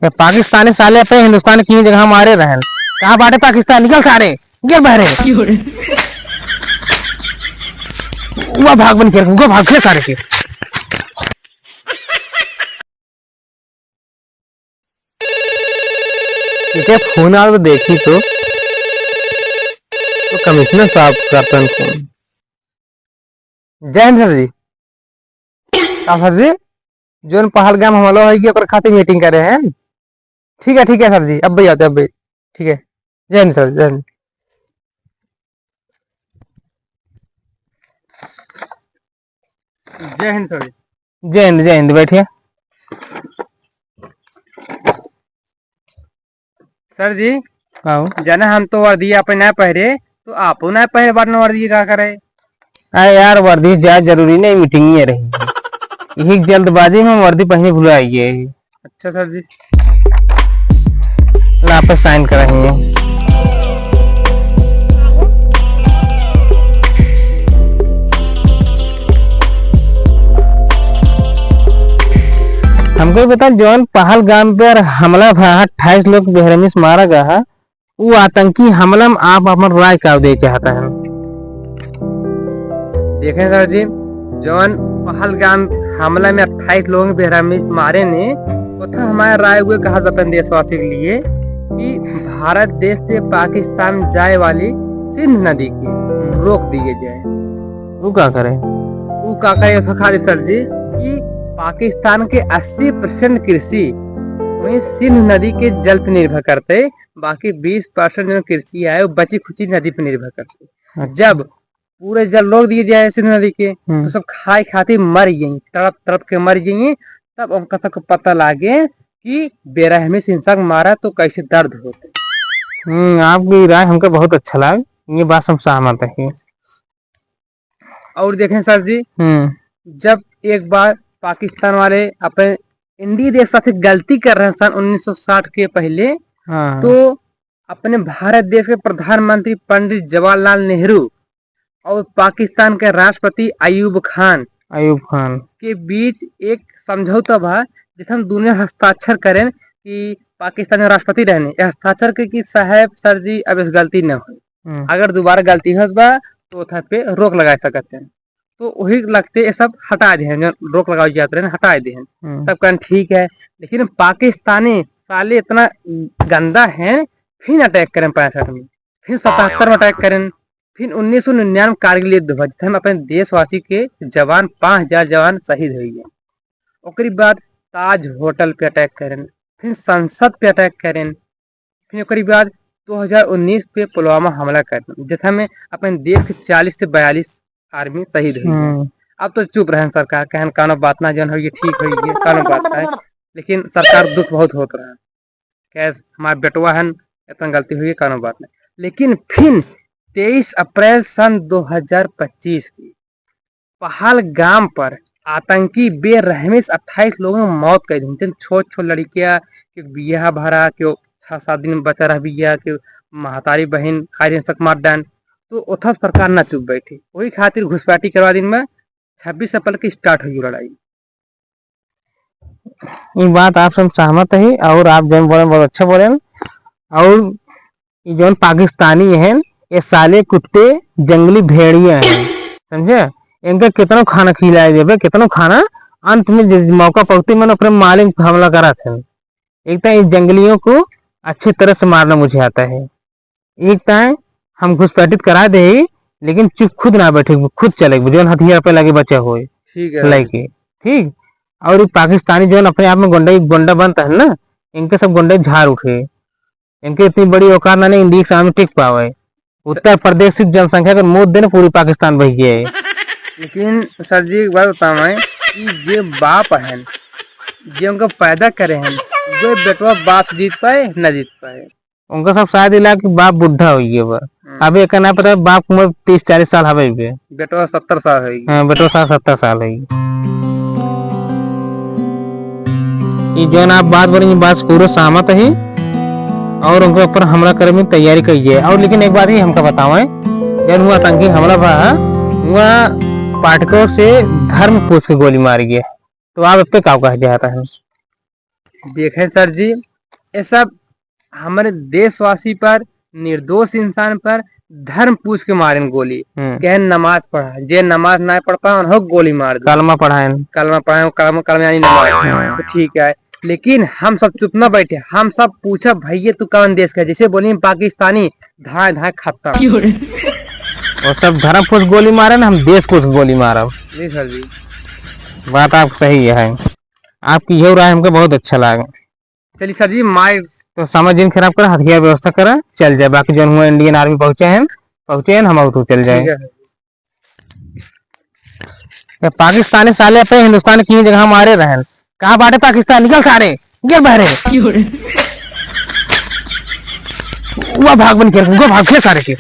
ये पाकिस्तानी साले अपने हिंदुस्तान की जगह मारे रहन। कहाँ बाटे पाकिस्तान, निकल सारे, निकल बहरे। वो भाग बन कर, वो भाग सारे के। ठीक फोन आ तो देखी तो कमिश्नर साहब करते हैं फोन। जय हिंद सर जी। सर जी जो पहलगाम हमला है खातिर मीटिंग करे हैं। ठीक है सर जी, अब भी आते अब भी। ठीक है, जय हिंद सर, जय हिंद। जय हिंद सर, जय हिंद, जय हिंद। बैठिए सर जी। जाना हम तो वर्दी अपने ना पहरे, तो आप ना पहरे बार वर्दी क्या करे। अरे यार वर्दी ज्यादा जरूरी नहीं, मीटिंग में रही यही जल्दबाजी में वर्दी पहने भुलाइए। अच्छा सर जी, आप साइन कराएंगे। हमको बता जौन पहलगाम पर हमला था 28 लोग बेरहमी से मारा गया है, वो आतंकी हमला में आप अपन राय का दे चाहता है। देखें सर जी, जौन पहलगाम हमला में 28 लोग बेरहमी से मारे ने उतना हमारे राय हुए कहा अपन देशवासी के लिए कि भारत देश से पाकिस्तान जाए वाली सिंध नदी की रोक दिए जाए। वो क्या करे, वो क्या करे सर जी कि पाकिस्तान के 80% कृषि वही सिंध नदी के जल पर निर्भर करते, बाकी 20% जो कृषि है वो बची खुची नदी पर निर्भर करते। जब पूरे जल रोक दिए जाए सिंध नदी के तो सब खाए खातिर मर गई, तड़प तड़प के मर गई। तब उनका सबको पता लागे कि बेरहमी से इंसान मारा तो कैसे दर्द होते। आपकी राय हमको बहुत अच्छा लगा, ये बात हम सहमत है। और देखें सर जी, जब एक बार पाकिस्तान वाले अपने इंडिया देश साथ गलती कर रहे हैं सन 1960 के पहले, तो अपने भारत देश के प्रधानमंत्री पंडित जवाहरलाल नेहरू और पाकिस्तान के राष्ट्रपति अयूब खान के बीच एक समझौता था जिसमें दोनों हस्ताक्षर करें कि पाकिस्तान के राष्ट्रपति रहने हस्ताक्षर के कि साहब सर जी अब इस गलती न हो, अगर दोबारा गलती हो तो पे रोक लगा सकते हैं। तो वही लगते सब हटा दे, रोक लगाई जाते हैं हटा दे। तब कहन ठीक है, लेकिन पाकिस्तानी साले इतना गंदा है, फिर अटैक करें 65 में, फिर 77 में अटैक करें, फिर 1999 कारगिल युद्ध हुआ जिसमें अपने देशवासी के जवान 5000 जवान शहीद हो गए। उसके बाद ताज होटल पे अटैक करें, फिर संसद पे अटैक करें, फिर उसके बाद 2019 पे पुलवामा हमला करें जिसमें अपने देश के 40 से 42 आर्मी शहीद हुई। अब तो चुप रहे सरकार, कहन कानो बात ना जन हो ये ठीक हो गई कानो बात है, लेकिन सरकार दुख बहुत होता रहा, कैसे हमारे बेटवा है इतना गलती हुई कानो बात नहीं। लेकिन फिर 23 अप्रैल सन 2025 की पहलगाम पर आतंकी बेरहमी से 28 लोगों ने मौत कर दी। छोट छोट लड़कियां के बिया भरा के 6-7 दिन बचा रह बिया के महतारी बहन खाई सक मार डान, तो उथा सरकार ना चुप बैठी, वही खातिर घुसपैठी करवा दिन में 26 अप्रैल की स्टार्ट हुई लड़ाई। ये बात आप सब सहमत है और आप जो बोले बहुत अच्छा बोले। और जो पाकिस्तानी है ये साले कुत्ते जंगली भेड़िया हैं, समझे, इनका कितना खाना खिलाया जाए, कितना खाना अंत में मौका पहुंचते मैंने अपने मालिक पर हमला करा था। एक तो इन जंगलियों को अच्छी तरह से मारना मुझे आता है, एक तो हम घुसपैठित करा दे लेकिन चुप खुद ना बैठे, खुद चले जो हथियार पे लगे बचे हुए लेके, ठीक। और ये पाकिस्तानी जो अपने आप में गोंडा बनता है ना, इनके सब गोंडे झाड़ उठे, इनके इतनी बड़ी औकात ना इंडिया के सामने टिक पावे। उत्तर प्रदेश की जनसंख्या का मोद देने पूरी पाकिस्तान बह गया है। लेकिन सर जी एक बात बताऊं मैं कि ये बाप है जो उनको पैदा करे हैं वो बेटवा बाप जीत पाए न जीत पाए, उनका सब शायद इला कि बाप बुढ़ा हो गया। अभी एक ना पता बाप उम्र 30-40 साल हवे, बेटवा 70 साल है। हाँ बेटवा 70 साल है। ये जो आप बात बोलेंगे बात पूरा सहमत है और उनके ऊपर हमला करने में तैयारी की है। और लेकिन एक बात ही हमको बताओ, जब हुआ आतंकी हमला हुआ वह पाठकों से धर्म पूछ के गोली मारी गई, तो आप इस पे क्या कहा जाता है। देखें सर जी, ये सब हमारे देशवासी पर, निर्दोष इंसान पर धर्म पूछ के मारे गोली। कह नमाज पढ़ा, जे नमाज ना पढ़ पाए उन्हें गोली मार दो। कलमा पढ़ाए, कलमा यानी नमाज, तो ठीक है। लेकिन हम सब चुप ना बैठे, हम सब पूछा भैया तू कौन देश का, जैसे बोली पाकिस्तानी, धाए धाए खत्म। और सब धर्म पूछ गोली मारे ना, हम देश पूछ गोली मारा। जी सर जी, बात आप सही है। आपकी यह राय हमको बहुत अच्छा लगा। चलिए सर जी, माय तो समझ दिन खराब कर, हथियार व्यवस्था करा, चल जाए। बाकी जो हुआ इंडियन आर्मी पहुंचे हैं हम तो चल जाए। पाकिस्तानी साले पे हिंदुस्तान की जगह मारे रहे, कहा बाटे पाकिस्तान, निकल सारे, गिर बहरे वो भाग बन के सारे के।